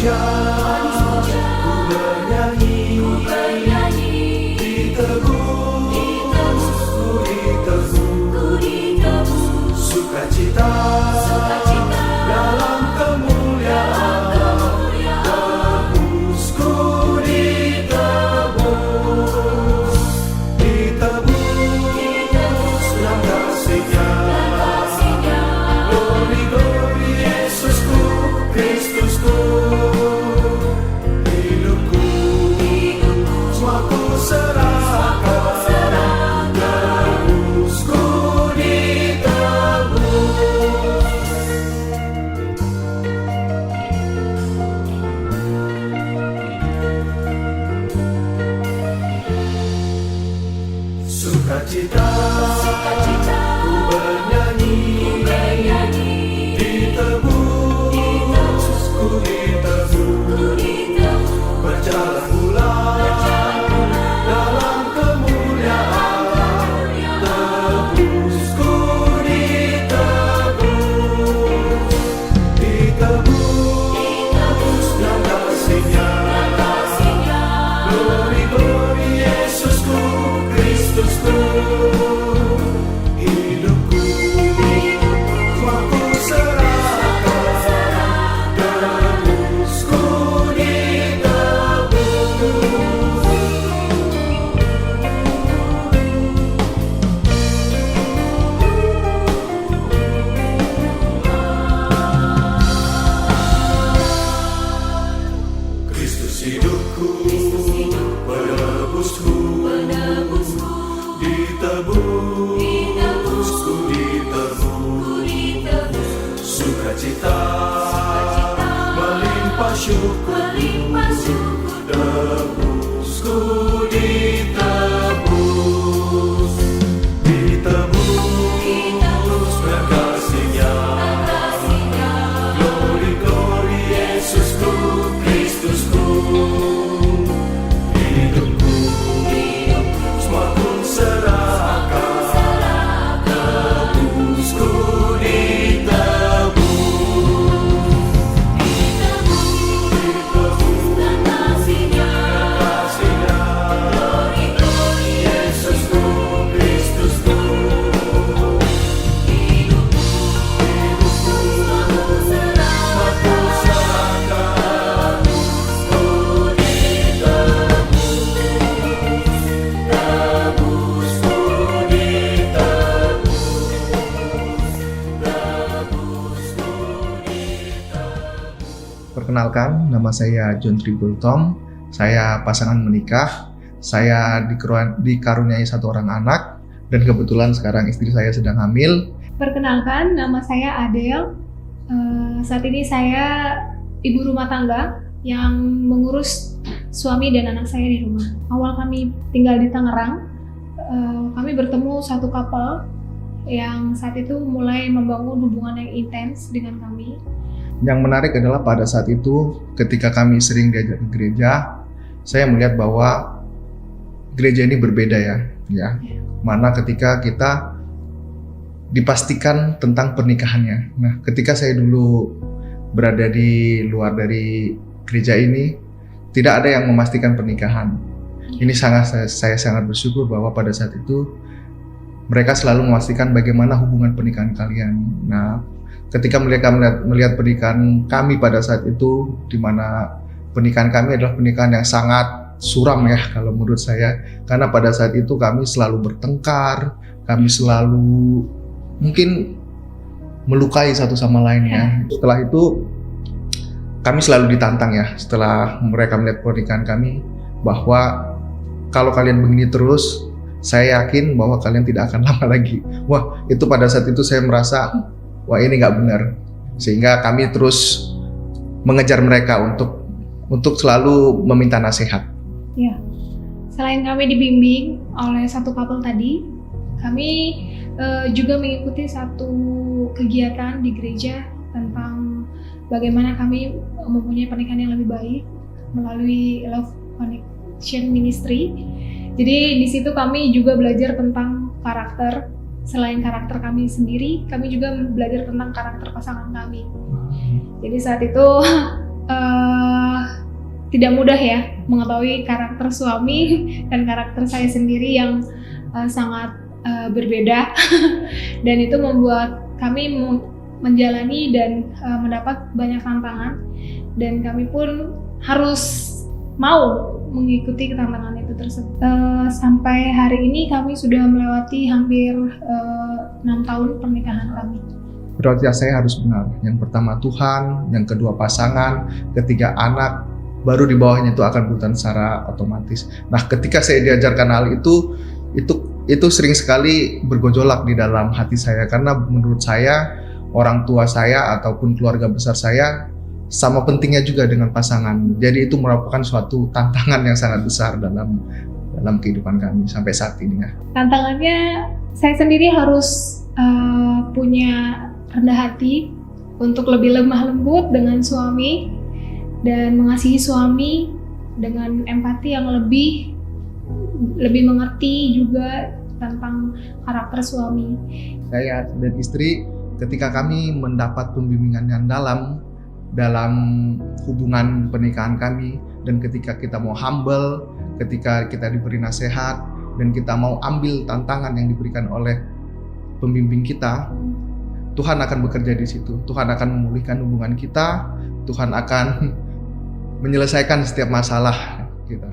puja, ku bernyanyi, ditebus, ku ditebus, sukacita dalam kemuliaan, tebusku ditebus, ditebus dalam kasih-Nya. Glory, glory, Yesusku, Kristusku, hidupku, semua ku serahkan, tebusku ditebus. Sukacita, ku bernyanyi, ditebus, ku ditebus, berjalan pulang dalam kemuliaan, tebusku ditebus, ditebus dalam kasih-Nya. Glory, glory, Yesusku, Kristusku, hidupku, semua ku serahkan, tebusku ditebus. Kristus hidupku, penebusku, ditebus, ku ditebus, sukacita melimpah syukur, tebusku ditebus, ditebus berkasih-Nya. Glory, glory, Yesusku, Kristusku, hidupku, semua ku serahkan, tebusku ditebus, ditebus dan kasih-Nya. Yesusku, Kristusku, hidupku, semua ku serahkan, tebusku ditebus, tebusku ditebus, tebusku ditebus. Perkenalkan, nama saya John Tribultom. Saya pasangan menikah. Saya dikaruniai satu orang anak, dan kebetulan sekarang istri saya sedang hamil. Perkenalkan, nama saya Adele. Saat ini saya ibu rumah tangga yang mengurus suami dan anak saya di rumah. Awal kami tinggal di Tangerang, kami bertemu satu couple yang saat itu mulai membangun hubungan yang intens dengan kami. Yang menarik adalah pada saat itu ketika kami sering diajak ke gereja, saya melihat bahwa gereja ini berbeda ya. Mana ketika kita dipastikan tentang pernikahannya. Nah, ketika saya dulu berada di luar dari gereja ini, tidak ada yang memastikan pernikahan. Ini saya sangat bersyukur bahwa pada saat itu mereka selalu memastikan bagaimana hubungan pernikahan kalian. Nah, ketika mereka melihat pernikahan kami pada saat itu, di mana pernikahan kami adalah pernikahan yang sangat suram ya kalau menurut saya, karena pada saat itu kami selalu bertengkar, kami selalu mungkin melukai satu sama lain ya. Setelah itu kami selalu ditantang ya, setelah mereka melihat pernikahan kami, bahwa kalau kalian begini terus, saya yakin bahwa kalian tidak akan lama lagi. Wah, itu pada saat itu saya merasa, wah ini nggak benar. Sehingga kami terus mengejar mereka untuk selalu meminta nasihat. Ya, selain kami dibimbing oleh satu couple tadi, kami juga mengikuti satu kegiatan di gereja tentang bagaimana kami mempunyai pernikahan yang lebih baik melalui Love Connection Ministry. Jadi di situ kami juga belajar tentang karakter. Selain karakter kami sendiri, kami juga belajar tentang karakter pasangan kami. Jadi saat itu tidak mudah ya mengetahui karakter suami dan karakter saya sendiri yang sangat berbeda dan itu membuat kami menjalani dan mendapat banyak tantangan dan kami pun harus mau mengikuti tantangan itu tersebut. Sampai hari ini kami sudah melewati hampir 6 tahun pernikahan kami. Prioritas saya harus benar. Yang pertama Tuhan, yang kedua pasangan, ketiga anak, baru di bawahnya itu akan berjalan secara otomatis. Nah, ketika saya diajarkan hal itu sering sekali bergejolak di dalam hati saya karena menurut saya orang tua saya ataupun keluarga besar saya sama pentingnya juga dengan pasangan. Jadi itu merupakan suatu tantangan yang sangat besar dalam kehidupan kami sampai saat ini ya. Tantangannya saya sendiri harus punya rendah hati untuk lebih lemah lembut dengan suami dan mengasihi suami dengan empati yang lebih mengerti juga tentang karakter suami. Saya dan istri ketika kami mendapat pembimbingan yang dalam hubungan pernikahan kami dan ketika kita mau humble, ketika kita diberi nasihat dan kita mau ambil tantangan yang diberikan oleh pembimbing kita, Tuhan akan bekerja di situ. Tuhan akan memulihkan hubungan kita, Tuhan akan menyelesaikan setiap masalah kita.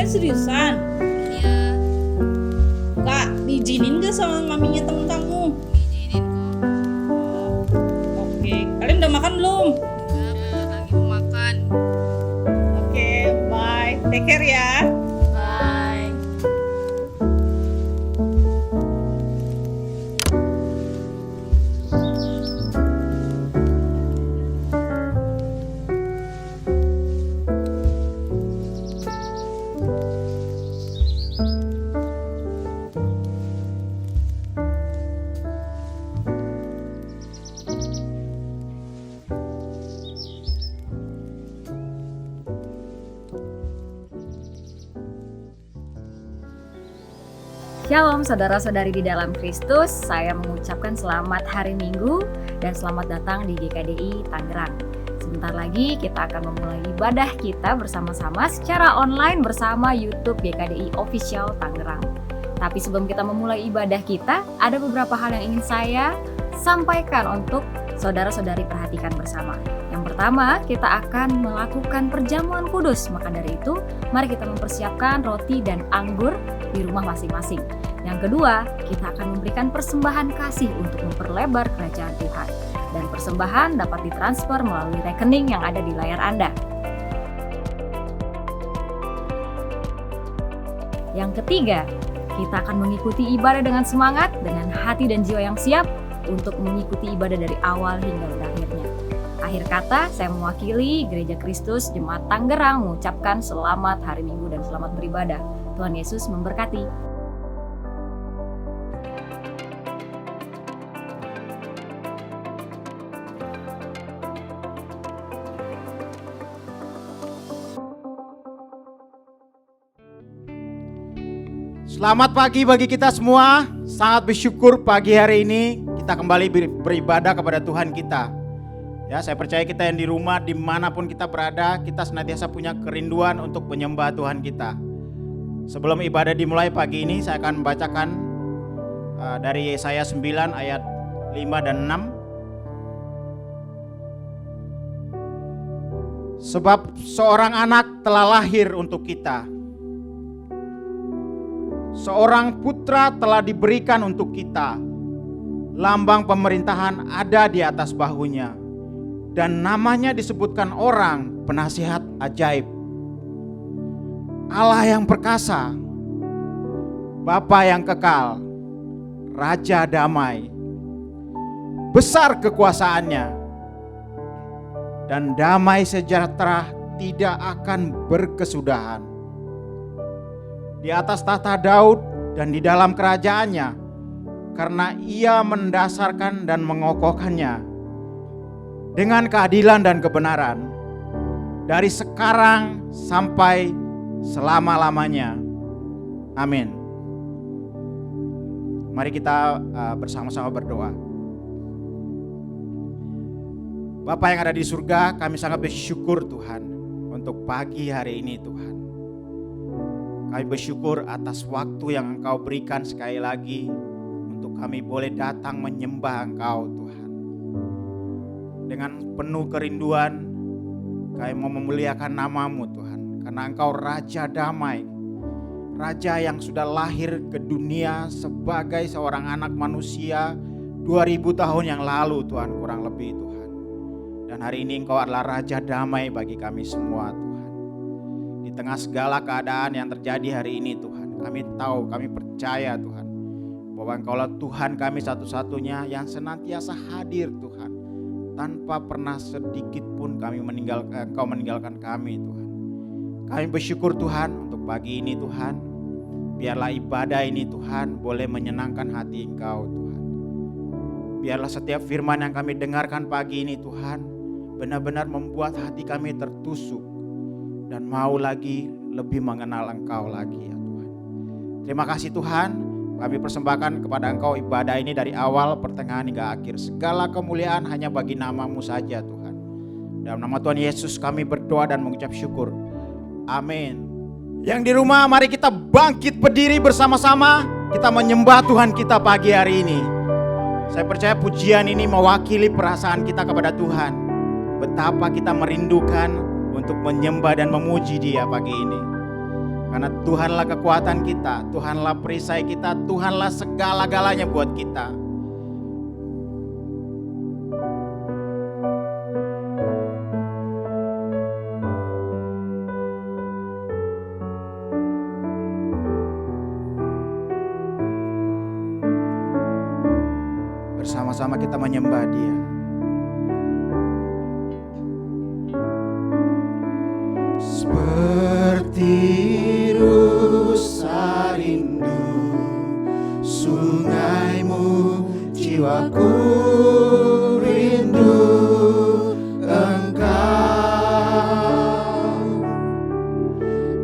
Seriusan? Iya, Kak, diizinin gak sama maminya temen kamu? diizinin kok. Oke, kalian udah makan belum? Enggak, lagi mau makan. Oke, bye. Take care ya. Bye. Shalom saudara-saudari di dalam Kristus, saya mengucapkan selamat hari Minggu dan selamat datang di GKDI Tangerang. Sebentar lagi kita akan memulai ibadah kita bersama-sama secara online bersama YouTube GKDI Official Tangerang. Tapi sebelum kita memulai ibadah kita, ada beberapa hal yang ingin saya sampaikan untuk saudara-saudari perhatikan bersama. Yang pertama, kita akan melakukan perjamuan kudus. Maka dari itu, mari kita mempersiapkan roti dan anggur di rumah masing-masing. Yang kedua, kita akan memberikan persembahan kasih untuk memperlebar kerajaan Tuhan. Dan persembahan dapat ditransfer melalui rekening yang ada di layar Anda. Yang ketiga, kita akan mengikuti ibadah dengan semangat, dengan hati dan jiwa yang siap untuk mengikuti ibadah dari awal hingga berakhirnya. Akhir kata, saya mewakili Gereja Kristus Jemaat Tangerang mengucapkan selamat hari Minggu dan selamat beribadah. Tuhan Yesus memberkati. Selamat pagi bagi kita semua. Sangat bersyukur pagi hari ini kita kembali beribadah kepada Tuhan kita. Ya, saya percaya kita yang di rumah dimanapun kita berada, kita senantiasa punya kerinduan untuk menyembah Tuhan kita. Sebelum ibadah dimulai pagi ini, saya akan membacakan dari Yesaya 9 ayat 5 dan 6. Sebab seorang anak telah lahir untuk kita, seorang putra telah diberikan untuk kita. Lambang pemerintahan ada di atas bahunya, dan namanya disebutkan orang penasihat ajaib, Allah yang perkasa, Bapa yang kekal, Raja damai. Besar kekuasaannya, dan damai sejahtera tidak akan berkesudahan. Di atas tahta Daud dan di dalam kerajaannya, karena ia mendasarkan dan mengokohkannya dengan keadilan dan kebenaran dari sekarang sampai selama-lamanya. Amin. Mari kita bersama-sama berdoa. Bapa yang ada di surga, kami sangat bersyukur Tuhan untuk pagi hari ini Tuhan. Kami bersyukur atas waktu yang Engkau berikan sekali lagi untuk kami boleh datang menyembah Engkau Tuhan. Dengan penuh kerinduan kami mau memuliakan nama-Mu Tuhan, karena Engkau Raja damai, Raja yang sudah lahir ke dunia sebagai seorang anak manusia 2000 tahun yang lalu Tuhan, kurang lebih Tuhan. Dan hari ini Engkau adalah Raja damai bagi kami semua Tuhan. Di tengah segala keadaan yang terjadi hari ini Tuhan, kami tahu, kami percaya Tuhan, bahwa Engkaulah Tuhan kami satu-satunya yang senantiasa hadir Tuhan. Tanpa pernah sedikit pun Engkau meninggalkan kami Tuhan. Kami bersyukur Tuhan untuk pagi ini Tuhan. Biarlah ibadah ini Tuhan boleh menyenangkan hati Engkau Tuhan. Biarlah setiap firman yang kami dengarkan pagi ini Tuhan benar-benar membuat hati kami tertusuk dan mau lagi lebih mengenal Engkau lagi ya Tuhan. Terima kasih Tuhan, kami persembahkan kepada Engkau ibadah ini dari awal, pertengahan hingga akhir. Segala kemuliaan hanya bagi nama-Mu saja Tuhan. Dalam nama Tuhan Yesus kami berdoa dan mengucap syukur. Amin. Yang di rumah, mari kita bangkit berdiri bersama-sama. Kita menyembah Tuhan kita pagi hari ini. Saya percaya pujian ini mewakili perasaan kita kepada Tuhan. Betapa kita merindukan untuk menyembah dan memuji Dia pagi ini. Karena Tuhanlah kekuatan kita, Tuhanlah perisai kita, Tuhanlah segala-galanya buat kita. Bersama-sama kita menyembah Dia. Seperti rusa rindu sungaimu, jiwaku rindu Engkau.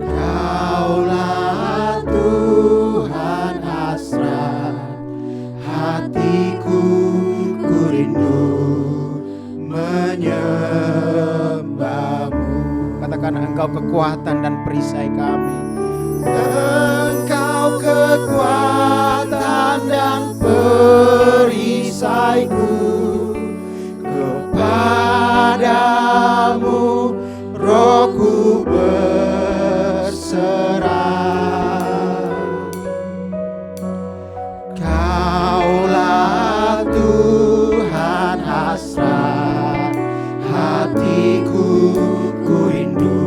Kaulah Tuhan Katakan, Engkau kekuatan dan perisai kami. Engkau kekuatan dan perisaiku, kepadamu rohku berserah. Kaulah Tuhan hasrat hatiku, ku rindu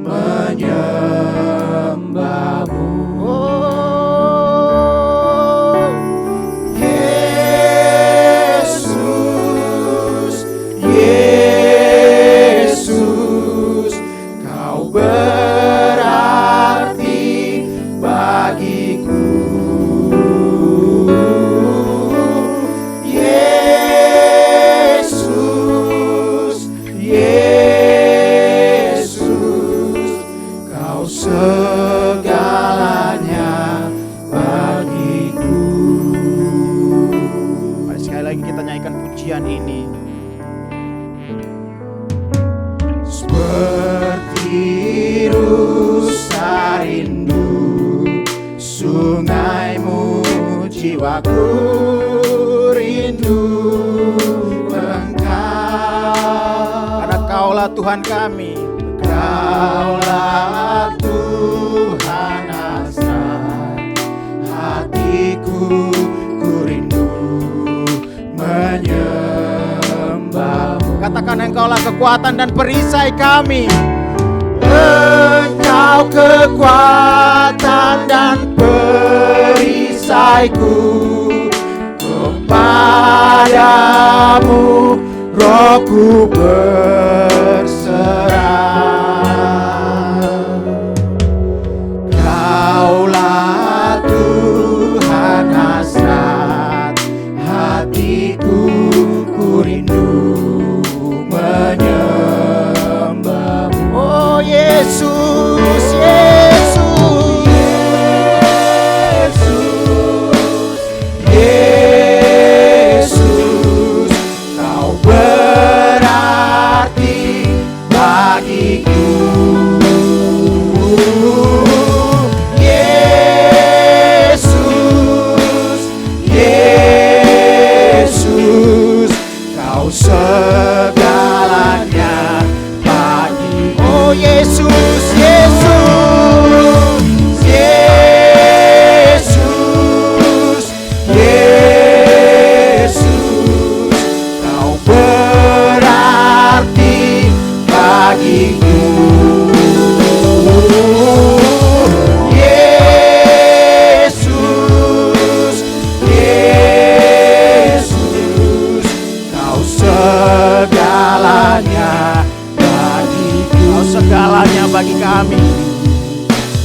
menyembahmu. Oh, Yesus, Yesus, Kau berarti bagiku. Yesus, Yesus, Kau segalanya bagiku. Mari sekali lagi kita nyanyikan pujian ini. Seperti rusa rindu sungaimu, jiwaku rindu Engkau. Karena Kaulah Tuhan kami, Kaulah Tuhan hasrat hatiku, ku rindu menyembahmu. Katakan, Engkaulah kekuatan dan perisai kami. Engkau kekuatan dan perisaiku, kepadamu rohku berserah. Kaulah Tuhan hasrat hatiku, ku rindu menyembahmu. Oh Yesus, Yesus, Yesus, Yesus, Kau berarti bagiku. Yesus, Yesus, Kau segalanya bagi. Oh Yesus, Yesus, Yesus, Yesus, Kau berarti bagiku. Yesus, Yesus, Kau segalanya bagiku. Kau segalanya bagi kami.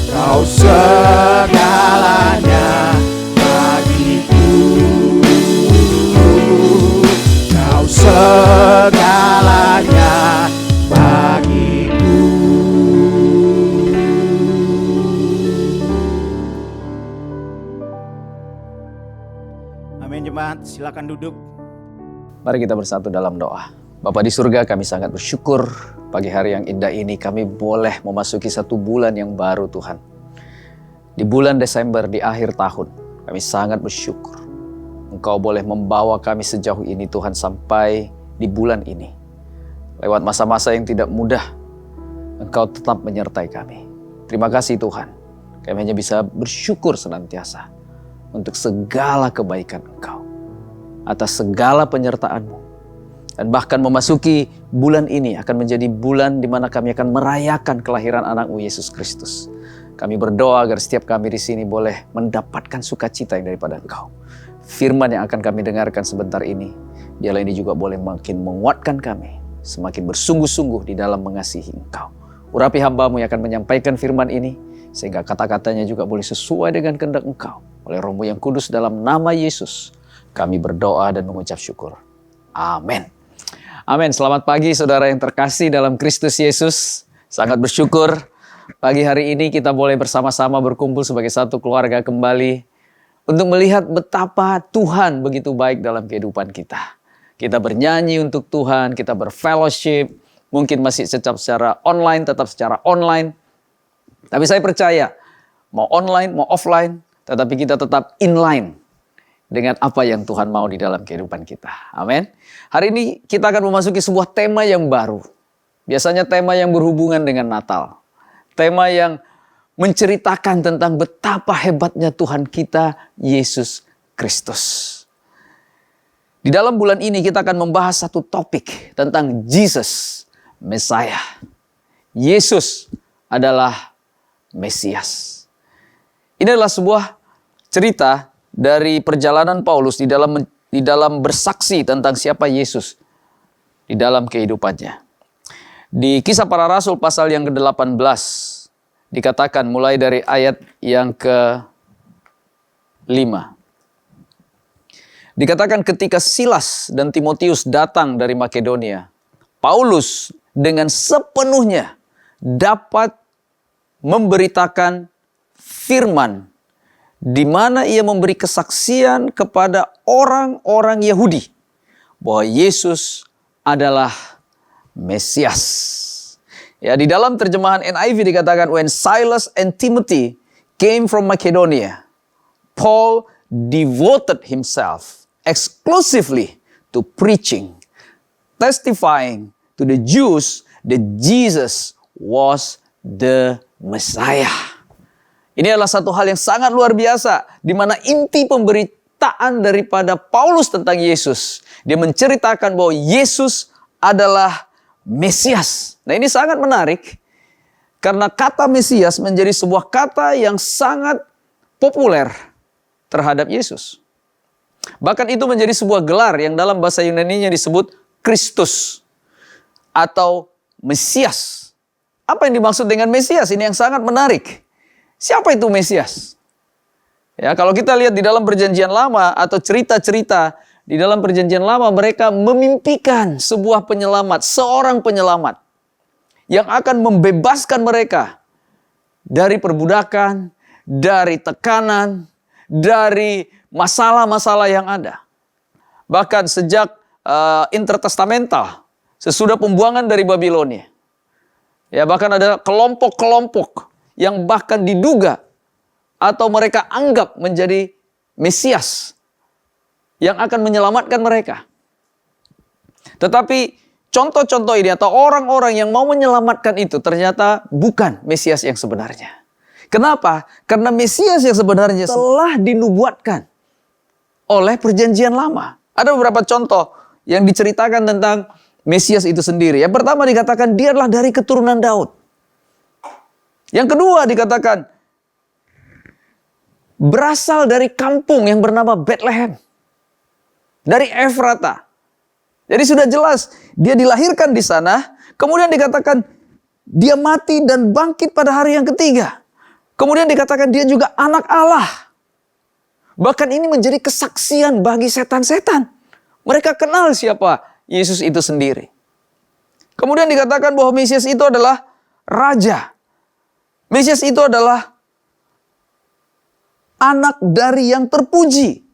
Kau segalanya bagiku. Kau segalanya bagiku. Amin jemaat, silakan duduk. Mari kita bersatu dalam doa. Bapa di surga, kami sangat bersyukur pagi hari yang indah ini kami boleh memasuki satu bulan yang baru Tuhan. Di bulan Desember, di akhir tahun, kami sangat bersyukur Engkau boleh membawa kami sejauh ini Tuhan sampai di bulan ini. Lewat masa-masa yang tidak mudah, Engkau tetap menyertai kami. Terima kasih Tuhan, kami hanya bisa bersyukur senantiasa untuk segala kebaikan Engkau, atas segala penyertaan-Mu. Dan bahkan memasuki bulan ini akan menjadi bulan di mana kami akan merayakan kelahiran anak-Mu Yesus Kristus. Kami berdoa agar setiap kami di sini boleh mendapatkan sukacita yang daripada Engkau. Firman yang akan kami dengarkan sebentar ini, dialah ini juga boleh makin menguatkan kami, semakin bersungguh-sungguh di dalam mengasihi Engkau. Urapi hamba-Mu yang akan menyampaikan firman ini, sehingga kata-katanya juga boleh sesuai dengan kehendak Engkau. Oleh Roh-Mu yang kudus dalam nama Yesus, kami berdoa dan mengucap syukur. Amin. Amin. Selamat pagi saudara yang terkasih dalam Kristus Yesus. Sangat bersyukur pagi hari ini kita boleh bersama-sama berkumpul sebagai satu keluarga kembali untuk melihat betapa Tuhan begitu baik dalam kehidupan kita. Kita bernyanyi untuk Tuhan, kita berfellowship, mungkin masih tetap secara online, Tapi saya percaya, mau online, mau offline, tetapi kita tetap inline dengan apa yang Tuhan mau di dalam kehidupan kita. Amin. Hari ini kita akan memasuki sebuah tema yang baru. Biasanya tema yang berhubungan dengan Natal. Tema yang menceritakan tentang betapa hebatnya Tuhan kita, Yesus Kristus. Di dalam bulan ini kita akan membahas satu topik tentang Jesus, Messiah. Yesus adalah Mesias. Ini adalah sebuah cerita dari perjalanan Paulus di dalam bersaksi tentang siapa Yesus di dalam kehidupannya. Di Kisah Para Rasul pasal yang ke-18 dikatakan mulai dari ayat yang ke-5. Dikatakan ketika Silas dan Timotius datang dari Makedonia, Paulus dengan sepenuhnya dapat memberitakan firman di mana ia memberi kesaksian kepada orang-orang Yahudi bahwa Yesus adalah Mesias. Ya, di dalam terjemahan NIV dikatakan when Silas and Timothy came from Macedonia, Paul devoted himself exclusively to preaching, testifying to the Jews that Jesus was the Messiah. Ini adalah satu hal yang sangat luar biasa, di mana inti pemberitaan daripada Paulus tentang Yesus. Dia menceritakan bahwa Yesus adalah Mesias. Nah, ini sangat menarik, karena kata Mesias menjadi sebuah kata yang sangat populer terhadap Yesus. Bahkan itu menjadi sebuah gelar yang dalam bahasa Yunani-nya disebut Kristus atau Mesias. Apa yang dimaksud dengan Mesias? Ini yang sangat menarik. Siapa itu Mesias? Ya, kalau kita lihat di dalam Perjanjian Lama atau cerita-cerita di dalam Perjanjian Lama, mereka memimpikan sebuah penyelamat, seorang penyelamat yang akan membebaskan mereka dari perbudakan, dari tekanan, dari masalah-masalah yang ada. Bahkan sejak intertestamental, sesudah pembuangan dari Babilonia. Ya, bahkan ada kelompok-kelompok yang bahkan diduga atau mereka anggap menjadi Mesias yang akan menyelamatkan mereka. Tetapi contoh-contoh ini atau orang-orang yang mau menyelamatkan itu ternyata bukan Mesias yang sebenarnya. Kenapa? Karena Mesias yang sebenarnya telah dinubuatkan oleh Perjanjian Lama. Ada beberapa contoh yang diceritakan tentang Mesias itu sendiri. Yang pertama dikatakan dia adalah dari keturunan Daud. Yang kedua dikatakan berasal dari kampung yang bernama Bethlehem. Dari Efrata. Jadi sudah jelas dia dilahirkan di sana. Kemudian dikatakan dia mati dan bangkit pada hari yang ketiga. Kemudian dikatakan dia juga anak Allah. Bahkan ini menjadi kesaksian bagi setan-setan. Mereka kenal siapa Yesus itu sendiri. Kemudian dikatakan bahwa Mesias itu adalah raja. Mesias itu adalah anak dari yang terpuji.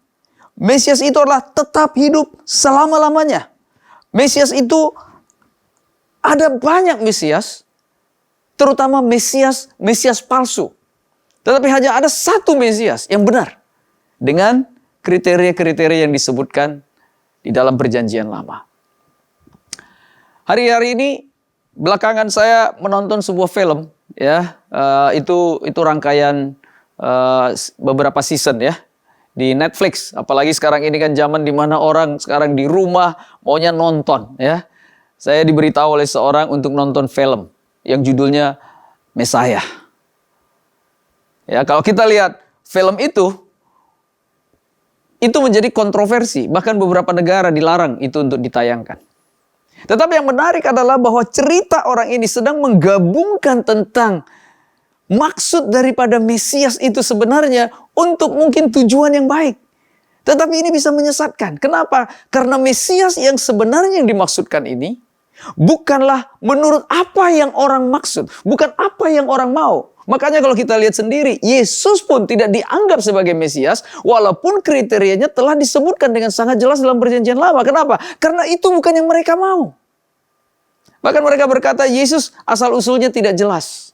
Mesias itu adalah tetap hidup selama-lamanya. Mesias itu ada banyak Mesias, terutama Mesias palsu. Tetapi hanya ada satu Mesias yang benar dengan kriteria-kriteria yang disebutkan di dalam Perjanjian Lama. Hari-hari ini belakangan saya menonton sebuah film, ya, itu rangkaian beberapa season ya di Netflix. Apalagi sekarang ini kan zaman di mana orang sekarang di rumah maunya nonton, ya. Saya diberitahu oleh seorang untuk nonton film yang judulnya Messiah. Ya, kalau kita lihat film itu menjadi kontroversi, bahkan beberapa negara dilarang itu untuk ditayangkan. Tetapi yang menarik adalah bahwa cerita orang ini sedang menggabungkan tentang maksud daripada Mesias itu sebenarnya untuk mungkin tujuan yang baik. Tetapi ini bisa menyesatkan. Kenapa? Karena Mesias yang sebenarnya yang dimaksudkan ini bukanlah menurut apa yang orang maksud, bukan apa yang orang mau. Makanya kalau kita lihat sendiri, Yesus pun tidak dianggap sebagai Mesias, walaupun kriterianya telah disebutkan dengan sangat jelas dalam Perjanjian Lama. Kenapa? Karena itu bukan yang mereka mau. Bahkan mereka berkata Yesus asal-usulnya tidak jelas.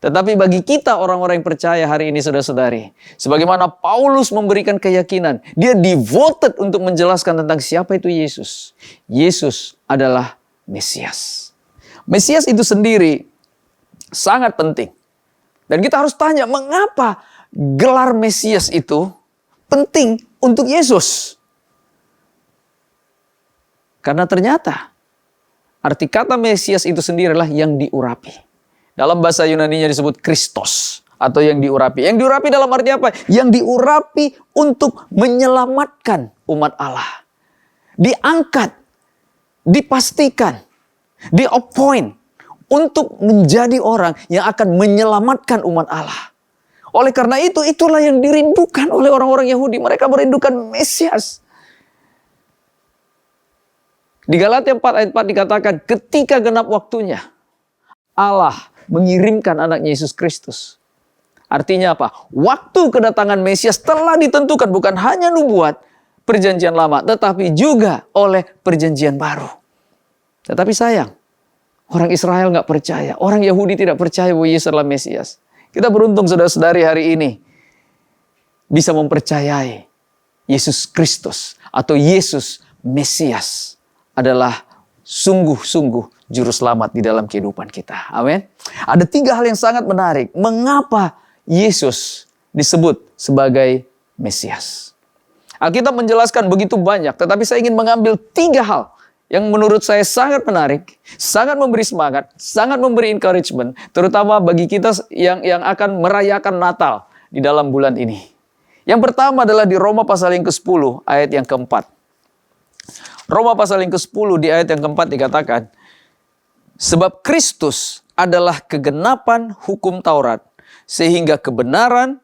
Tetapi bagi kita orang-orang yang percaya hari ini saudara-saudari, sebagaimana Paulus memberikan keyakinan, dia devoted untuk menjelaskan tentang siapa itu Yesus. Yesus adalah Mesias. Mesias itu sendiri sangat penting. Dan kita harus tanya, mengapa gelar Mesias itu penting untuk Yesus? Karena ternyata arti kata Mesias itu sendiri adalah yang diurapi. Dalam bahasa Yunaninya disebut Kristos atau yang diurapi. Yang diurapi dalam arti apa? Yang diurapi untuk menyelamatkan umat Allah. Diangkat, dipastikan, di-appoint untuk menjadi orang yang akan menyelamatkan umat Allah. Oleh karena itu, itulah yang dirindukan oleh orang-orang Yahudi. Mereka merindukan Mesias. Di Galatia 4 ayat 4 dikatakan, ketika genap waktunya, Allah mengirimkan anaknya Yesus Kristus. Artinya apa? Waktu kedatangan Mesias telah ditentukan bukan hanya nubuat perjanjian lama, tetapi juga oleh perjanjian baru. Tetapi sayang, orang Israel nggak percaya. Orang Yahudi tidak percaya bahwa Yesus adalah Mesias. Kita beruntung saudara-saudari hari ini bisa mempercayai Yesus Kristus atau Yesus Mesias adalah sungguh-sungguh juru selamat di dalam kehidupan kita. Amin. Ada 3 hal yang sangat menarik. Mengapa Yesus disebut sebagai Mesias? Alkitab menjelaskan begitu banyak, tetapi saya ingin mengambil 3 hal yang menurut saya sangat menarik, sangat memberi semangat, sangat memberi encouragement, terutama bagi kita yang akan merayakan Natal di dalam bulan ini. Yang pertama adalah di Roma pasal yang ke-10 ayat yang keempat. Roma pasal yang ke-10 di ayat yang keempat dikatakan, sebab Kristus adalah kegenapan hukum Taurat, sehingga kebenaran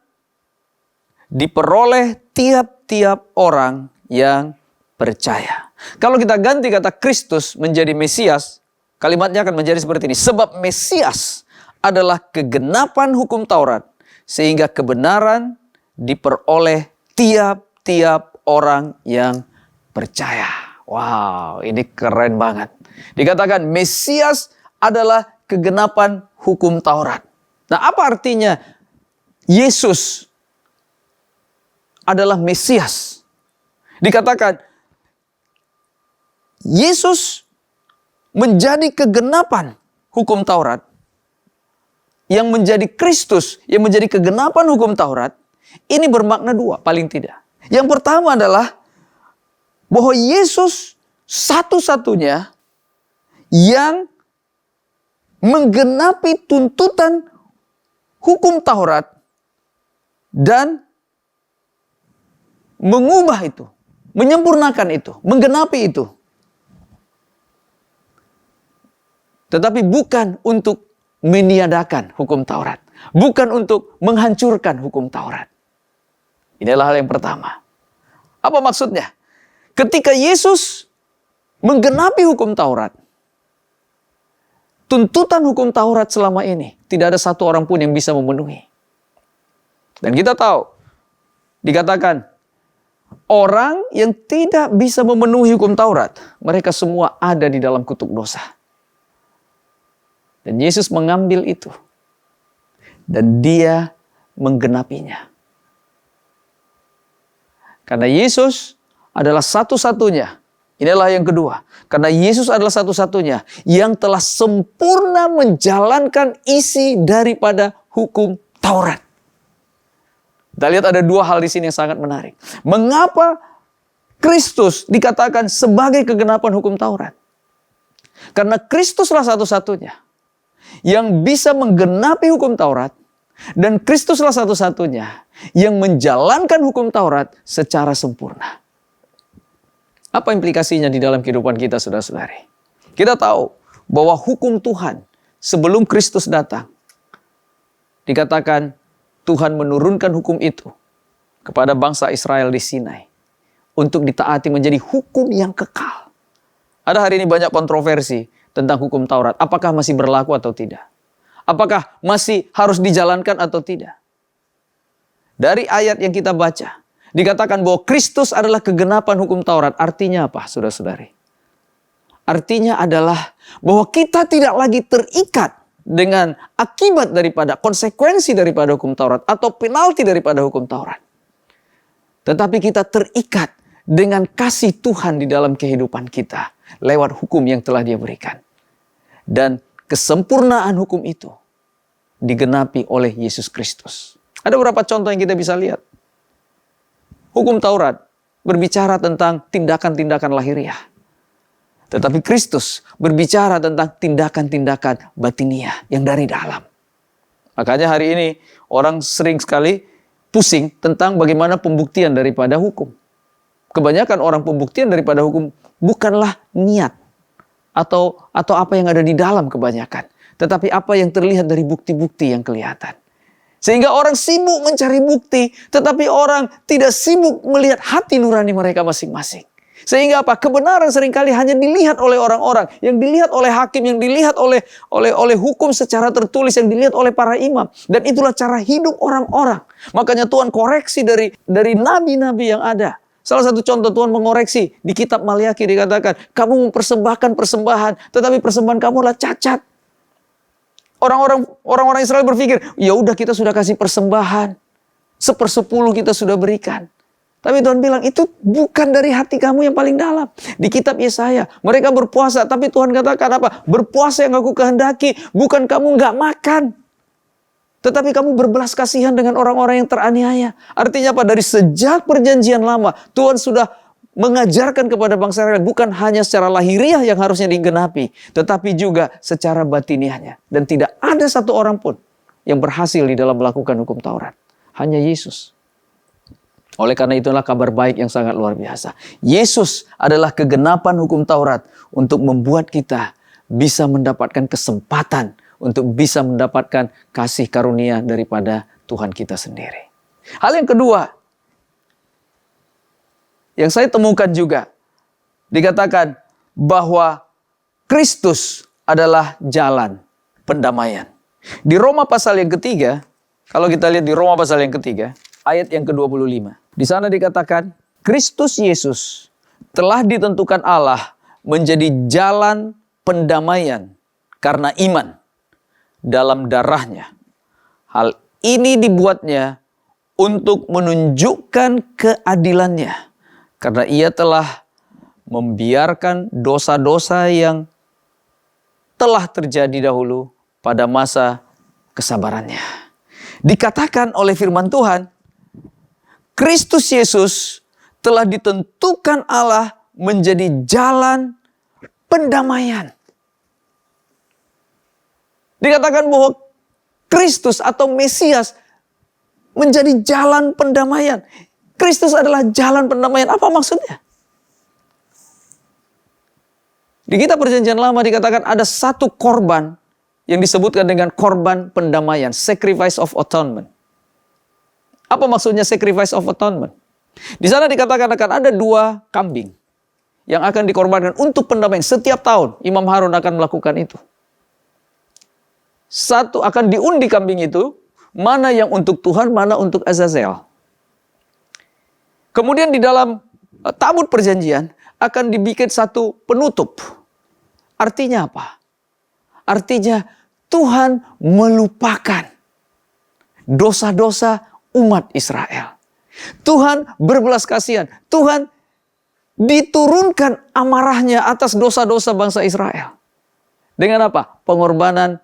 diperoleh tiap-tiap orang yang percaya. Kalau kita ganti kata Kristus menjadi Mesias, kalimatnya akan menjadi seperti ini. Sebab Mesias adalah kegenapan hukum Taurat, sehingga kebenaran diperoleh tiap-tiap orang yang percaya. Wow, ini keren banget. Dikatakan Mesias adalah kegenapan hukum Taurat. Nah, apa artinya Yesus adalah Mesias? Dikatakan Yesus menjadi kegenapan hukum Taurat. Yang menjadi Kristus, yang menjadi kegenapan hukum Taurat. Ini bermakna 2 paling tidak. Yang pertama adalah bahwa Yesus satu-satunya yang menggenapi tuntutan hukum Taurat dan mengubah itu, menyempurnakan itu, menggenapi itu. Tetapi bukan untuk meniadakan hukum Taurat, bukan untuk menghancurkan hukum Taurat. Inilah hal yang pertama. Apa maksudnya? Ketika Yesus menggenapi hukum Taurat, tuntutan hukum Taurat selama ini tidak ada satu orang pun yang bisa memenuhi. Dan kita tahu, dikatakan orang yang tidak bisa memenuhi hukum Taurat, mereka semua ada di dalam kutuk dosa. Dan Yesus mengambil itu dan dia menggenapinya. Karena Yesus adalah satu-satunya. Inilah yang kedua. Karena Yesus adalah satu-satunya yang telah sempurna menjalankan isi daripada hukum Taurat. Kita lihat ada 2 hal di sini yang sangat menarik. Mengapa Kristus dikatakan sebagai kegenapan hukum Taurat? Karena Kristuslah satu-satunya yang bisa menggenapi hukum Taurat. Dan Kristuslah satu-satunya yang menjalankan hukum Taurat secara sempurna. Apa implikasinya di dalam kehidupan kita, saudara-saudari? Kita tahu bahwa hukum Tuhan sebelum Kristus datang, dikatakan Tuhan menurunkan hukum itu kepada bangsa Israel di Sinai untuk ditaati menjadi hukum yang kekal. Ada hari ini banyak kontroversi tentang hukum Taurat. Apakah masih berlaku atau tidak? Apakah masih harus dijalankan atau tidak? Dari ayat yang kita baca, dikatakan bahwa Kristus adalah kegenapan hukum Taurat. Artinya apa, saudara-saudari? artinya adalah bahwa kita tidak lagi terikat dengan akibat daripada, konsekuensi daripada hukum Taurat atau penalti daripada hukum Taurat. Tetapi kita terikat dengan kasih Tuhan di dalam kehidupan kita lewat hukum yang telah Dia berikan. Dan kesempurnaan hukum itu digenapi oleh Yesus Kristus. Ada beberapa contoh yang kita bisa lihat. Hukum Taurat berbicara tentang tindakan-tindakan lahiriah. Tetapi Kristus berbicara tentang tindakan-tindakan batiniah yang dari dalam. Makanya hari ini orang sering sekali pusing tentang bagaimana pembuktian daripada hukum. Kebanyakan orang pembuktian daripada hukum bukanlah niat atau apa yang ada di dalam kebanyakan. Tetapi apa yang terlihat dari bukti-bukti yang kelihatan. Sehingga orang sibuk mencari bukti, tetapi orang tidak sibuk melihat hati nurani mereka masing-masing. Sehingga apa? Kebenaran seringkali hanya dilihat oleh orang-orang, yang dilihat oleh hakim, yang dilihat oleh hukum secara tertulis, yang dilihat oleh para imam. Dan itulah cara hidup orang-orang. Makanya Tuhan koreksi dari nabi-nabi yang ada. Salah satu contoh Tuhan mengoreksi di kitab Maliaki dikatakan, kamu mempersembahkan persembahan, tetapi persembahan kamu adalah cacat. Orang-orang Israel berpikir, ya udah kita sudah kasih persembahan, 1/10 kita sudah berikan. Tapi Tuhan bilang, itu bukan dari hati kamu yang paling dalam. Di kitab Yesaya, mereka berpuasa. Tapi Tuhan katakan apa? Berpuasa yang aku kehendaki. Bukan kamu nggak makan. Tetapi kamu berbelas kasihan dengan orang-orang yang teraniaya. Artinya apa? Dari sejak perjanjian lama, Tuhan sudah mengajarkan kepada bangsa Israel. Bukan hanya secara lahiriah yang harusnya digenapi. Tetapi juga secara batiniahnya. Dan tidak ada satu orang pun yang berhasil di dalam melakukan hukum Taurat. Hanya Yesus. Oleh karena itulah kabar baik yang sangat luar biasa. Yesus adalah kegenapan hukum Taurat untuk membuat kita bisa mendapatkan kesempatan untuk bisa mendapatkan kasih karunia daripada Tuhan kita sendiri. Hal yang kedua yang saya temukan juga, dikatakan bahwa Kristus adalah jalan pendamaian. Di Roma pasal yang ketiga, kalau kita lihat di Roma pasal yang ketiga, ayat yang ke-25. Di sana dikatakan, Kristus Yesus telah ditentukan Allah menjadi jalan pendamaian karena iman dalam darahnya. Hal ini dibuatnya untuk menunjukkan keadilannya. Karena ia telah membiarkan dosa-dosa yang telah terjadi dahulu pada masa kesabarannya. Dikatakan oleh firman Tuhan, Kristus Yesus telah ditentukan Allah menjadi jalan pendamaian. Dikatakan bahwa Kristus atau Mesias menjadi jalan pendamaian. Kristus adalah jalan pendamaian. Apa maksudnya? Di kitab Perjanjian Lama dikatakan ada satu korban yang disebutkan dengan korban pendamaian, sacrifice of atonement. Apa maksudnya sacrifice of atonement? Di sana dikatakan akan ada 2 kambing yang akan dikorbankan untuk pendamaian. Setiap tahun Imam Harun akan melakukan itu. Satu akan diundi kambing itu, mana yang untuk Tuhan, mana untuk Azazel. Kemudian di dalam tabut perjanjian akan dibikin satu penutup. Artinya apa? Artinya Tuhan melupakan dosa-dosa umat Israel. Tuhan berbelas kasihan. Tuhan diturunkan amarahnya atas dosa-dosa bangsa Israel. Dengan apa? Pengorbanan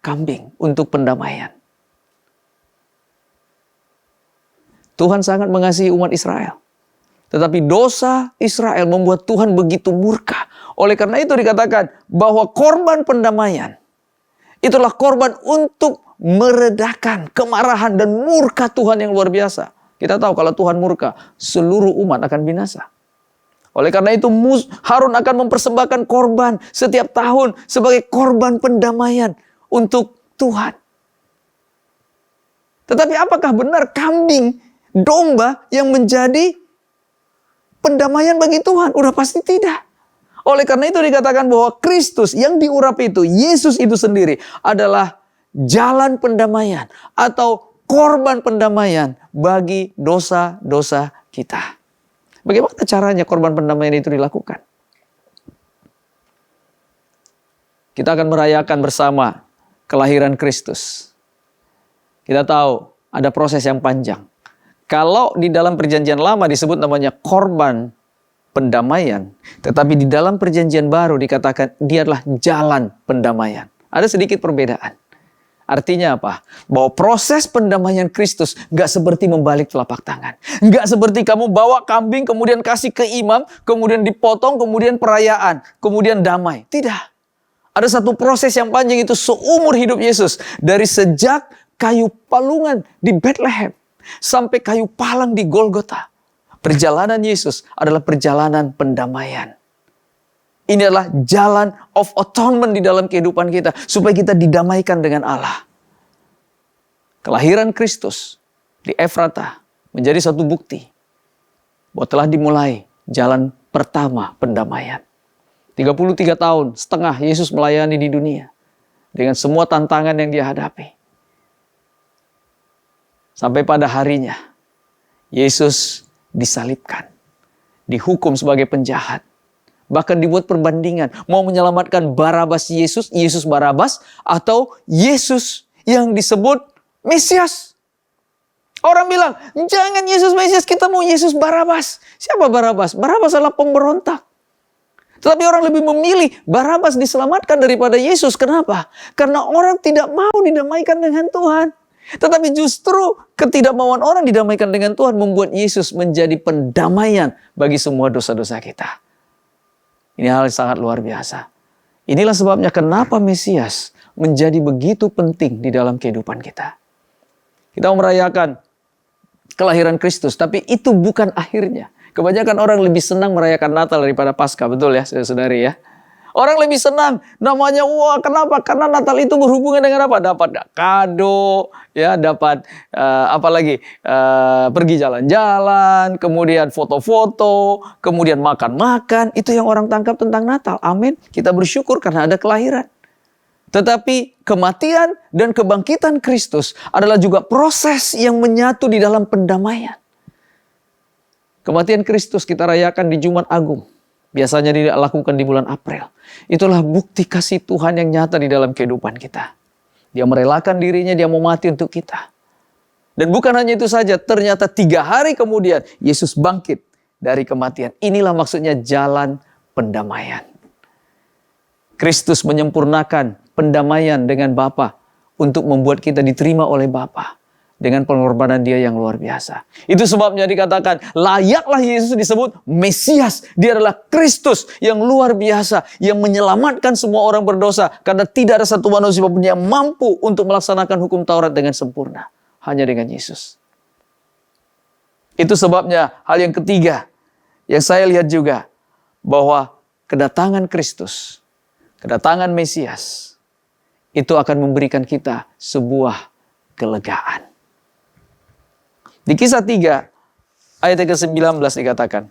kambing untuk pendamaian. Tuhan sangat mengasihi umat Israel. Tetapi dosa Israel membuat Tuhan begitu murka. Oleh karena itu dikatakan bahwa korban pendamaian itulah korban untuk meredakan kemarahan dan murka Tuhan yang luar biasa. Kita tahu kalau Tuhan murka, seluruh umat akan binasa. Oleh karena itu Harun akan mempersembahkan korban setiap tahun sebagai korban pendamaian untuk Tuhan. Tetapi apakah benar kambing, domba yang menjadi pendamaian bagi Tuhan? Udah pasti tidak. Oleh karena itu dikatakan bahwa Kristus yang diurap itu, Yesus itu sendiri adalah jalan pendamaian atau korban pendamaian bagi dosa-dosa kita. Bagaimana caranya korban pendamaian itu dilakukan? kita akan merayakan bersama kelahiran Kristus. Kita tahu ada proses yang panjang. Kalau di dalam perjanjian lama disebut namanya korban pendamaian, tetapi di dalam perjanjian baru dikatakan dia adalah jalan pendamaian. Ada sedikit perbedaan. Artinya apa? Bahwa proses pendamaian Kristus gak seperti membalik telapak tangan. Gak seperti kamu bawa kambing, kemudian kasih ke imam, kemudian dipotong, kemudian perayaan, kemudian damai. Tidak. Ada satu proses yang panjang itu seumur hidup Yesus. Dari sejak kayu palungan di Bethlehem sampai kayu palang di Golgota. Perjalanan Yesus adalah perjalanan pendamaian. Ini adalah jalan of atonement di dalam kehidupan kita. Supaya kita didamaikan dengan Allah. Kelahiran Kristus di Efrata menjadi satu bukti. Bahwa telah dimulai jalan pertama pendamaian. 33 tahun setengah Yesus melayani di dunia. Dengan semua tantangan yang dia hadapi. Sampai pada harinya Yesus disalibkan. Dihukum sebagai penjahat. Bahkan dibuat perbandingan. Mau menyelamatkan Barabas Yesus, Yesus Barabas, atau Yesus yang disebut Mesias. Orang bilang, jangan Yesus Mesias, kita mau Yesus Barabas. Siapa Barabas? Barabas adalah pemberontak. Tetapi orang lebih memilih Barabas diselamatkan daripada Yesus. Kenapa? Karena orang tidak mau didamaikan dengan Tuhan. Tetapi justru ketidakmauan orang didamaikan dengan Tuhan membuat Yesus menjadi pendamaian bagi semua dosa-dosa kita. Ini hal yang sangat luar biasa. Inilah sebabnya kenapa Mesias menjadi begitu penting di dalam kehidupan kita. Kita merayakan kelahiran Kristus, tapi itu bukan akhirnya. Kebanyakan orang lebih senang merayakan Natal daripada Paskah, betul ya saudara-saudari ya. Orang lebih senang, namanya wah kenapa? Karena Natal itu berhubungan dengan apa? Dapat kado, ya dapat pergi jalan-jalan, kemudian foto-foto, kemudian makan-makan. Itu yang orang tangkap tentang Natal. Amin. Kita bersyukur karena ada kelahiran. Tetapi kematian dan kebangkitan Kristus adalah juga proses yang menyatu di dalam pendamaian. Kematian Kristus kita rayakan di Jumat Agung. Biasanya dilakukan di bulan April. Itulah bukti kasih Tuhan yang nyata di dalam kehidupan kita. Dia merelakan dirinya, dia mau mati untuk kita. Dan bukan hanya itu saja, ternyata 3 hari kemudian Yesus bangkit dari kematian. Inilah maksudnya jalan pendamaian. Kristus menyempurnakan pendamaian dengan Bapa untuk membuat kita diterima oleh Bapa. Dengan pengorbanan dia yang luar biasa. Itu sebabnya dikatakan layaklah Yesus disebut Mesias. Dia adalah Kristus yang luar biasa. Yang menyelamatkan semua orang berdosa. Karena tidak ada satu manusia pun yang mampu untuk melaksanakan hukum Taurat dengan sempurna. Hanya dengan Yesus. Itu sebabnya hal yang ketiga. Yang saya lihat juga. Bahwa kedatangan Kristus. Kedatangan Mesias. Itu akan memberikan kita sebuah kelegaan. Di kisah 3, ayat yang ke-19 dikatakan.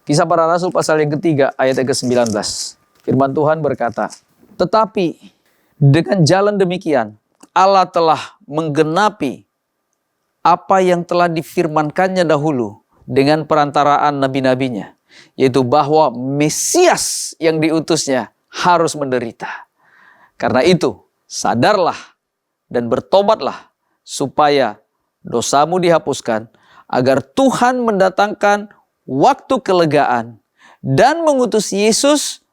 Kisah para Rasul pasal yang ketiga, ayat yang ke-19. Firman Tuhan berkata, tetapi dengan jalan demikian, Allah telah menggenapi apa yang telah difirmankannya dahulu dengan perantaraan nabi-nabinya. Yaitu bahwa Mesias yang diutusnya harus menderita. Karena itu, sadarlah dan bertobatlah supaya dosamu dihapuskan, agar Tuhan mendatangkan waktu kelegaan dan mengutus Yesus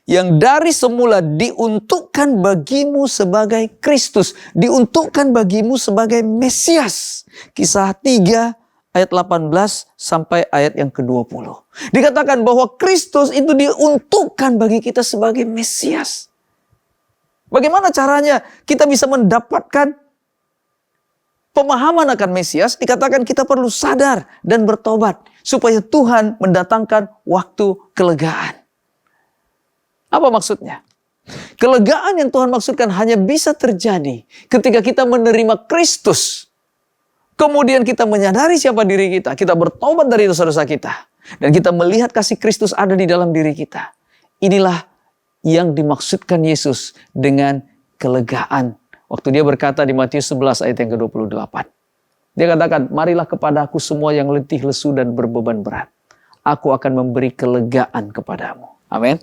yang dari semula diuntukkan bagimu sebagai Kristus, diuntukkan bagimu sebagai Mesias. Kisah 3 ayat 18 sampai ayat yang ke-20. Dikatakan bahwa Kristus itu diuntukkan bagi kita sebagai Mesias. Bagaimana caranya kita bisa mendapatkan pemahaman akan Mesias? Dikatakan kita perlu sadar dan bertobat supaya Tuhan mendatangkan waktu kelegaan. Apa maksudnya? Kelegaan yang Tuhan maksudkan hanya bisa terjadi ketika kita menerima Kristus. Kemudian kita menyadari siapa diri kita. Kita bertobat dari dosa-dosa kita. Dan kita melihat kasih Kristus ada di dalam diri kita. Inilah yang dimaksudkan Yesus dengan kelegaan. Waktu dia berkata di Matius 11 ayat yang ke-28. Dia katakan, marilah kepadaku semua yang letih, lesu, dan berbeban berat. Aku akan memberi kelegaan kepadamu. Amin.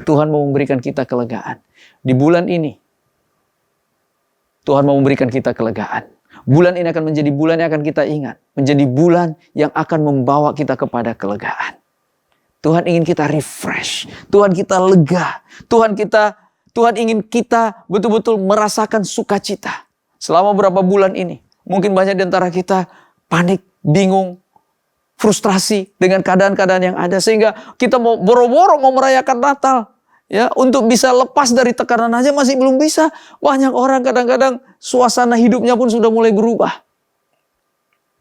Tuhan mau memberikan kita kelegaan. Di bulan ini, Tuhan mau memberikan kita kelegaan. Bulan ini akan menjadi bulan yang akan kita ingat. Menjadi bulan yang akan membawa kita kepada kelegaan. Tuhan ingin kita refresh. Tuhan kita lega. Tuhan ingin kita betul-betul merasakan sukacita. Selama beberapa bulan ini, mungkin banyak di antara kita panik, bingung, frustrasi dengan keadaan-keadaan yang ada. Sehingga kita mau boro-boro mau merayakan Natal. Ya, untuk bisa lepas dari tekanan aja masih belum bisa. Banyak orang kadang-kadang suasana hidupnya pun sudah mulai berubah.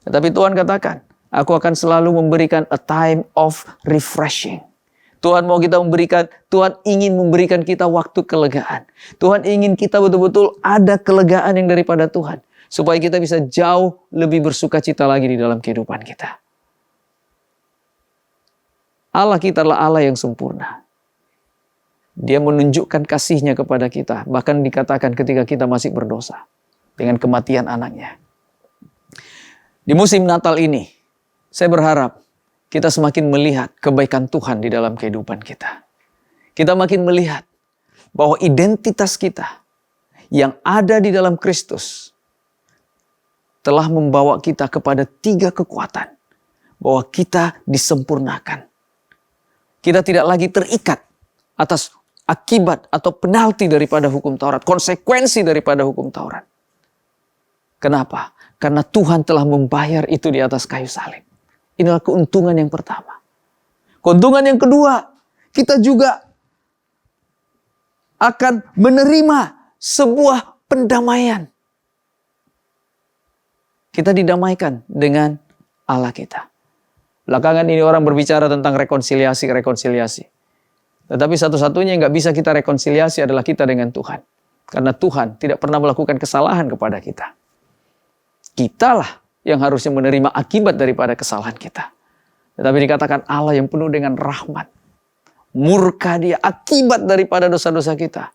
Tetapi Tuhan katakan, aku akan selalu memberikan a time of refreshing. Tuhan ingin memberikan kita waktu kelegaan. Tuhan ingin kita betul-betul ada kelegaan yang daripada Tuhan. Supaya kita bisa jauh lebih bersukacita lagi di dalam kehidupan kita. Allah kita adalah Allah yang sempurna. Dia menunjukkan kasih-Nya kepada kita. Bahkan dikatakan ketika kita masih berdosa. Dengan kematian anaknya. Di musim Natal ini, saya berharap kita semakin melihat kebaikan Tuhan di dalam kehidupan kita. Kita makin melihat bahwa identitas kita yang ada di dalam Kristus telah membawa kita kepada 3 kekuatan. Bahwa kita disempurnakan. Kita tidak lagi terikat atas akibat atau penalti daripada hukum Taurat. Konsekuensi daripada hukum Taurat. Kenapa? Karena Tuhan telah membayar itu di atas kayu salib. Inilah keuntungan yang pertama. Keuntungan yang kedua, kita juga akan menerima sebuah pendamaian. Kita didamaikan dengan Allah kita. Belakangan ini orang berbicara tentang rekonsiliasi. Tetapi satu-satunya yang gak bisa kita rekonsiliasi adalah kita dengan Tuhan. Karena Tuhan tidak pernah melakukan kesalahan kepada kita. Kitalah yang harusnya menerima akibat daripada kesalahan kita. Tetapi dikatakan Allah yang penuh dengan rahmat. Murka Dia akibat daripada dosa-dosa kita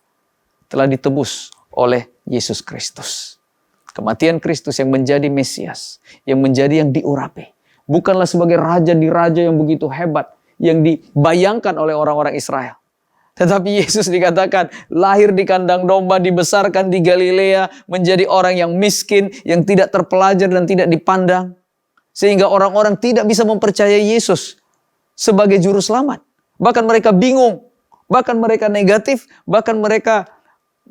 telah ditebus oleh Yesus Kristus. Kematian Kristus yang menjadi Mesias, yang menjadi yang diurapi. Bukanlah sebagai raja di raja yang begitu hebat, yang dibayangkan oleh orang-orang Israel. Tetapi Yesus dikatakan lahir di kandang domba, dibesarkan di Galilea, menjadi orang yang miskin, yang tidak terpelajar dan tidak dipandang. Sehingga orang-orang tidak bisa mempercayai Yesus sebagai juru selamat. Bahkan mereka bingung, bahkan mereka negatif, bahkan mereka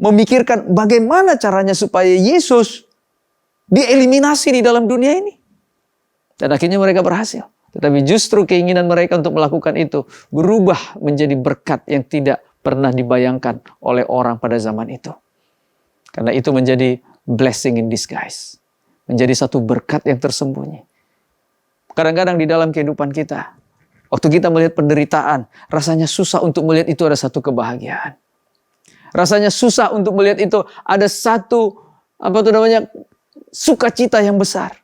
memikirkan bagaimana caranya supaya Yesus dieliminasi di dalam dunia ini. Dan akhirnya mereka berhasil. Tetapi justru keinginan mereka untuk melakukan itu berubah menjadi berkat yang tidak pernah dibayangkan oleh orang pada zaman itu. Karena itu menjadi blessing in disguise. Menjadi satu berkat yang tersembunyi. Kadang-kadang di dalam kehidupan kita, waktu kita melihat penderitaan, rasanya susah untuk melihat itu ada satu kebahagiaan. Rasanya susah untuk melihat itu ada satu sukacita yang besar.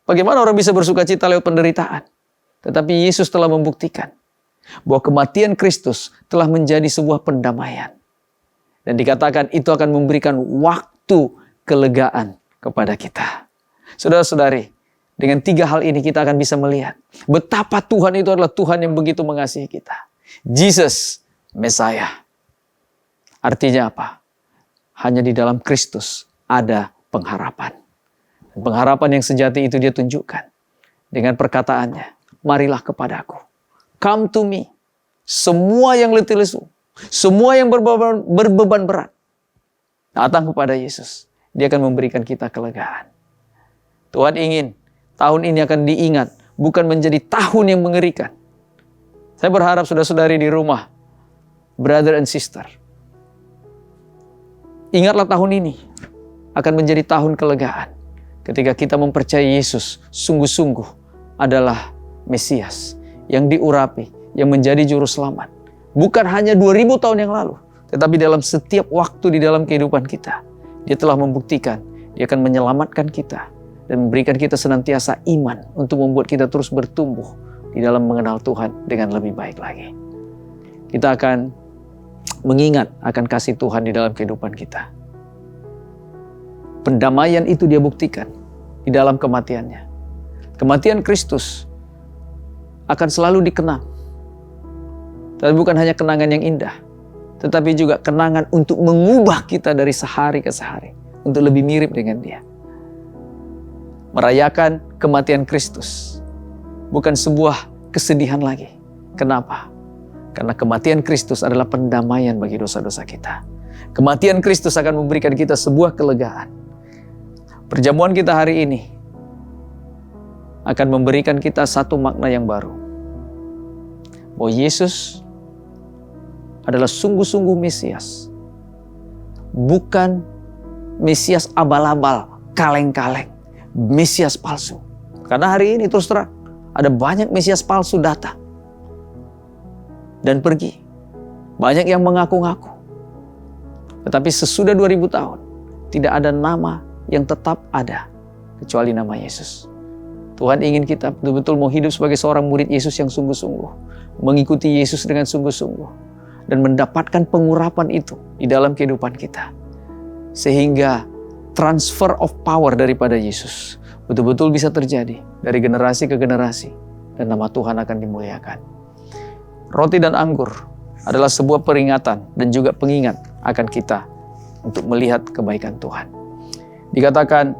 Bagaimana orang bisa bersukacita lewat penderitaan? Tetapi Yesus telah membuktikan bahwa kematian Kristus telah menjadi sebuah pendamaian. Dan dikatakan itu akan memberikan waktu kelegaan kepada kita. Saudara-saudari, dengan 3 hal ini kita akan bisa melihat betapa Tuhan itu adalah Tuhan yang begitu mengasihi kita. Jesus, Messiah. Artinya apa? Hanya di dalam Kristus ada pengharapan. Dan pengharapan yang sejati itu Dia tunjukkan dengan perkataannya. Marilah kepadaku. Come to me. Semua yang letih lesu. Semua yang berbeban berat. Datang kepada Yesus. Dia akan memberikan kita kelegaan. Tuhan ingin tahun ini akan diingat. Bukan menjadi tahun yang mengerikan. Saya berharap saudara-saudari di rumah. Brother and sister. Ingatlah tahun ini. Akan menjadi tahun kelegaan. Ketika kita mempercayai Yesus sungguh-sungguh adalah Mesias yang diurapi, yang menjadi juru selamat. Bukan hanya 2000 tahun yang lalu, tetapi dalam setiap waktu di dalam kehidupan kita. Dia telah membuktikan, Dia akan menyelamatkan kita dan memberikan kita senantiasa iman untuk membuat kita terus bertumbuh di dalam mengenal Tuhan dengan lebih baik lagi. Kita akan mengingat akan kasih Tuhan di dalam kehidupan kita. Pendamaian itu Dia buktikan di dalam kematiannya. Kematian Kristus akan selalu dikenang. Tapi bukan hanya kenangan yang indah, tetapi juga kenangan untuk mengubah kita dari sehari ke sehari untuk lebih mirip dengan Dia. Merayakan kematian Kristus bukan sebuah kesedihan lagi. Kenapa? Karena kematian Kristus adalah pendamaian bagi dosa-dosa kita. Kematian Kristus akan memberikan kita sebuah kelegaan. Perjamuan kita hari ini akan memberikan kita satu makna yang baru. Bahwa Yesus adalah sungguh-sungguh Mesias. Bukan Mesias abal-abal, kaleng-kaleng. Mesias palsu. Karena hari ini terus terang, ada banyak Mesias palsu datang dan pergi. Banyak yang mengaku-ngaku. Tetapi sesudah 2000 tahun, tidak ada nama yang tetap ada kecuali nama Yesus. Tuhan ingin kita betul-betul mau hidup sebagai seorang murid Yesus yang sungguh-sungguh. Mengikuti Yesus dengan sungguh-sungguh. Dan mendapatkan pengurapan itu di dalam kehidupan kita. Sehingga transfer of power daripada Yesus betul-betul bisa terjadi dari generasi ke generasi. Dan nama Tuhan akan dimuliakan. Roti dan anggur adalah sebuah peringatan dan juga pengingat akan kita untuk melihat kebaikan Tuhan. Dikatakan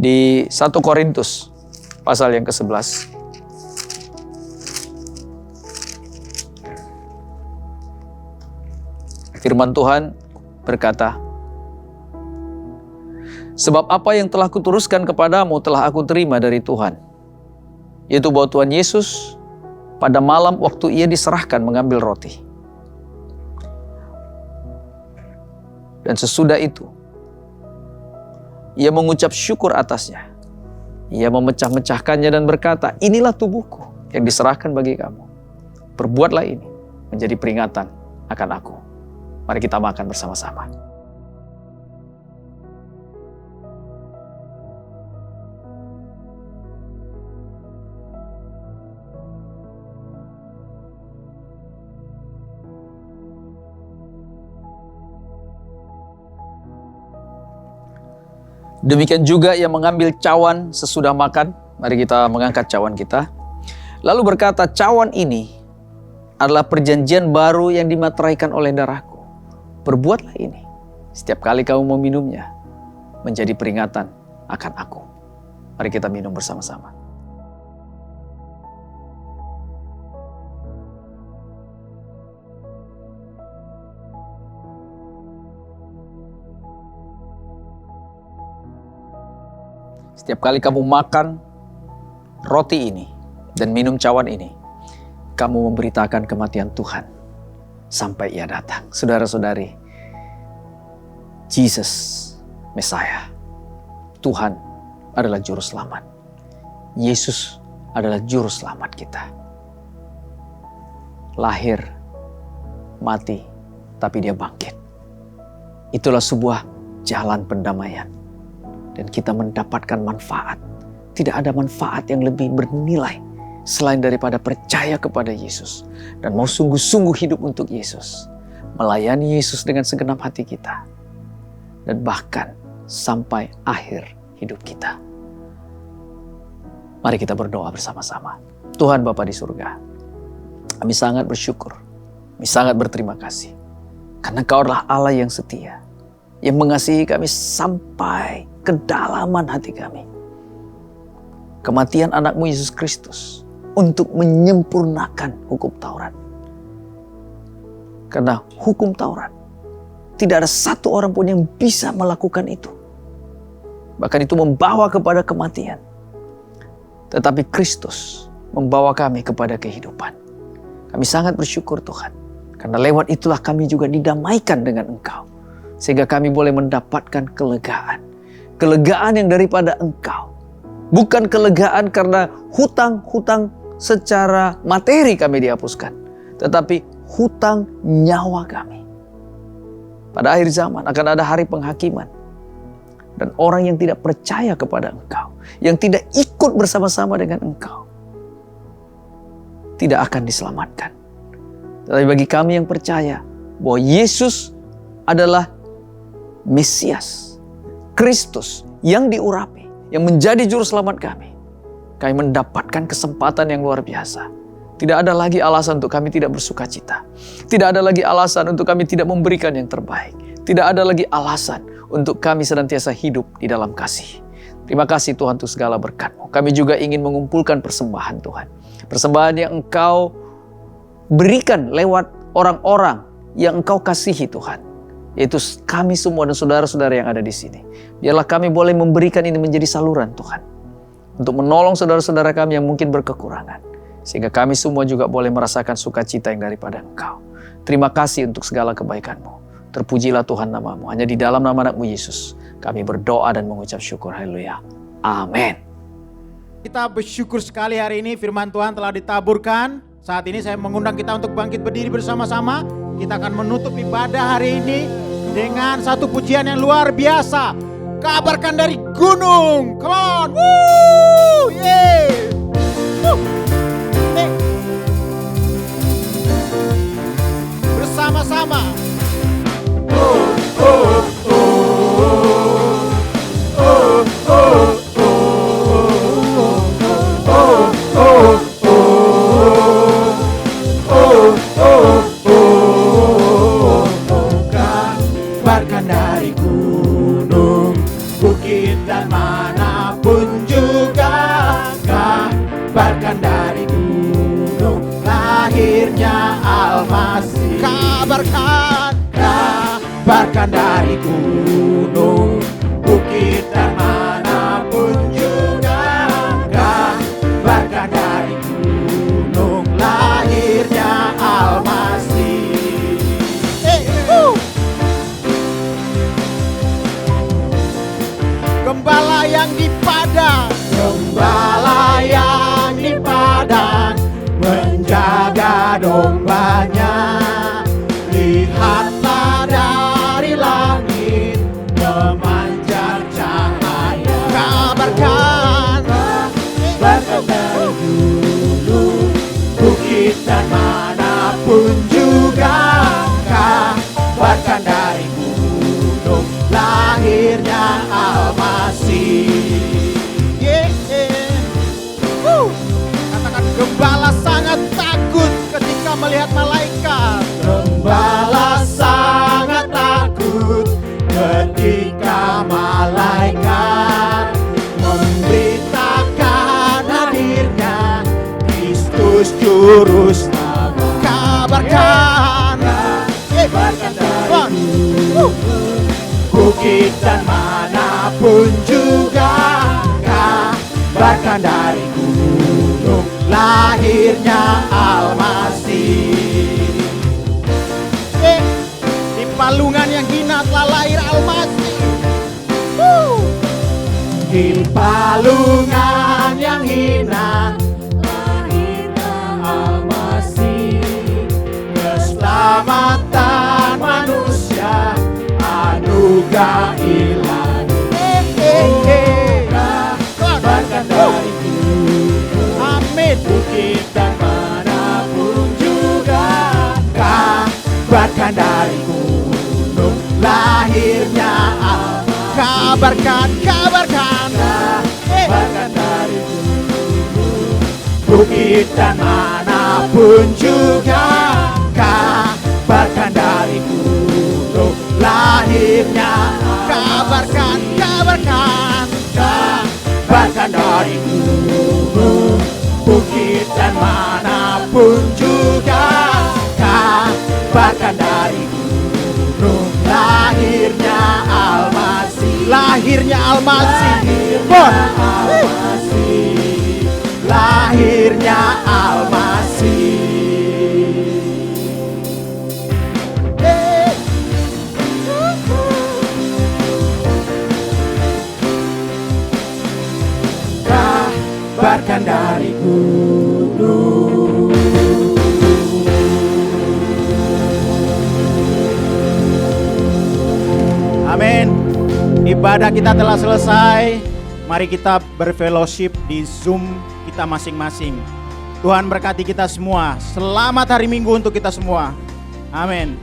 di 1 Korintus pasal yang ke-11. Firman Tuhan berkata, sebab apa yang telah kuteruskan kepadamu telah aku terima dari Tuhan, yaitu bahwa Tuhan Yesus pada malam waktu Ia diserahkan mengambil roti. Dan sesudah itu, Ia mengucap syukur atasnya. Ia memecah-mecahkannya dan berkata, inilah tubuhku yang diserahkan bagi kamu. Perbuatlah ini menjadi peringatan akan aku. Mari kita makan bersama-sama. Demikian juga ia mengambil cawan sesudah makan. Mari kita mengangkat cawan kita. Lalu berkata, cawan ini adalah perjanjian baru yang dimateraikan oleh darahku. Perbuatlah ini setiap kali kamu meminumnya menjadi peringatan akan aku. Mari kita minum bersama-sama. Setiap kali kamu makan roti ini dan minum cawan ini, kamu memberitakan kematian Tuhan sampai Ia datang. Saudara-saudari, Jesus, Messiah, Tuhan adalah juru selamat. Yesus adalah juru selamat kita. Lahir, mati, tapi Dia bangkit. Itulah sebuah jalan pendamaian. Dan kita mendapatkan manfaat. Tidak ada manfaat yang lebih bernilai selain daripada percaya kepada Yesus. Dan mau sungguh-sungguh hidup untuk Yesus. Melayani Yesus dengan segenap hati kita. Dan bahkan sampai akhir hidup kita. Mari kita berdoa bersama-sama. Tuhan Bapa di surga, kami sangat bersyukur. Kami sangat berterima kasih. Karena Kau adalah Allah yang setia. Yang mengasihi kami sampai kedalaman hati kami. Kematian anakmu Yesus Kristus untuk menyempurnakan hukum Taurat. Karena hukum Taurat, tidak ada satu orang pun yang bisa melakukan itu. Bahkan itu membawa kepada kematian. Tetapi Kristus membawa kami kepada kehidupan. Kami sangat bersyukur Tuhan. Karena lewat itulah kami juga didamaikan dengan Engkau. Sehingga kami boleh mendapatkan kelegaan. Kelegaan yang daripada Engkau. Bukan kelegaan karena hutang-hutang secara materi kami dihapuskan. Tetapi hutang nyawa kami. Pada akhir zaman akan ada hari penghakiman. Dan orang yang tidak percaya kepada Engkau, yang tidak ikut bersama-sama dengan Engkau, tidak akan diselamatkan. Tetapi bagi kami yang percaya bahwa Yesus adalah Mesias, Kristus yang diurapi, yang menjadi juru selamat kami mendapatkan kesempatan yang luar biasa. Tidak ada lagi alasan untuk kami tidak bersuka cita. Tidak ada lagi alasan untuk kami tidak memberikan yang terbaik. Tidak ada lagi alasan untuk kami senantiasa hidup di dalam kasih. Terima kasih Tuhan untuk segala berkat-Mu. Kami juga ingin mengumpulkan persembahan Tuhan. Persembahan yang Engkau berikan lewat orang-orang yang Engkau kasihi Tuhan. Yaitu kami semua dan saudara-saudara yang ada di sini. Biarlah kami boleh memberikan ini menjadi saluran Tuhan. Untuk menolong saudara-saudara kami yang mungkin berkekurangan. Sehingga kami semua juga boleh merasakan sukacita yang daripada Engkau. Terima kasih untuk segala kebaikan-Mu. Terpujilah Tuhan nama-Mu. Hanya di dalam nama anak-Mu Yesus kami berdoa dan mengucap syukur. Haleluya. Amin. Kita bersyukur sekali hari ini firman Tuhan telah ditaburkan. Saat ini saya mengundang kita untuk bangkit berdiri bersama-sama. Kita akan menutup ibadah hari ini dengan satu pujian yang luar biasa. Kabarkan dari gunung. Come on. Woo! Yeah! Woo! Bersama-sama. Kabarkan dari gunung, bukit dan manapun juga. Kabarkan dari gunung, lahirnya Almasih. Kabarkan dari gunung, bukit dan manapun juga. Kabarkan dari gunung, lahirnya Almasih. Gembala yang di padang, gembala yang di padang, menjaga dombanya. Lihatlah dari langit memancar cahaya. Kabarkan dari gunung, bukit dan manapun juga. Kabarkan dari gunung, lahirnya Almasih. Katakan, gembala sangat takut ketika melihat malaikat. Gembala sangat takut ketika malaikat memberitakan hadirnya Kristus Juru Selamat. Kabarkan dari bukit dan manapun juga. Kabarkan dari gunung, lahirnya Almasih. Di palungan yang hina telah lahir Almasih. Di palungan yang hina lahirnya Almasih. Keselamatan manusia, anugerah ilahi. Kabarkan dari gunung, amin, bukit dan manapun juga. Kabarkan dari gunung, lahirnya Allah. Kabarkan dari gunung, bukit dan manapun juga. Kabarkan dari gunung, lahirnya. Kabarkan dari gunung, bukit dan manapun juga. Kabarkan dari gunung, lahirnya Almasih. Lahirnya Almasih. Lahirnya Almasih. Kabarkan dari gunung. Amin. Ibadah kita telah selesai. Mari kita berfellowship di Zoom kita masing-masing. Tuhan berkati kita semua. Selamat hari Minggu untuk kita semua. Amin.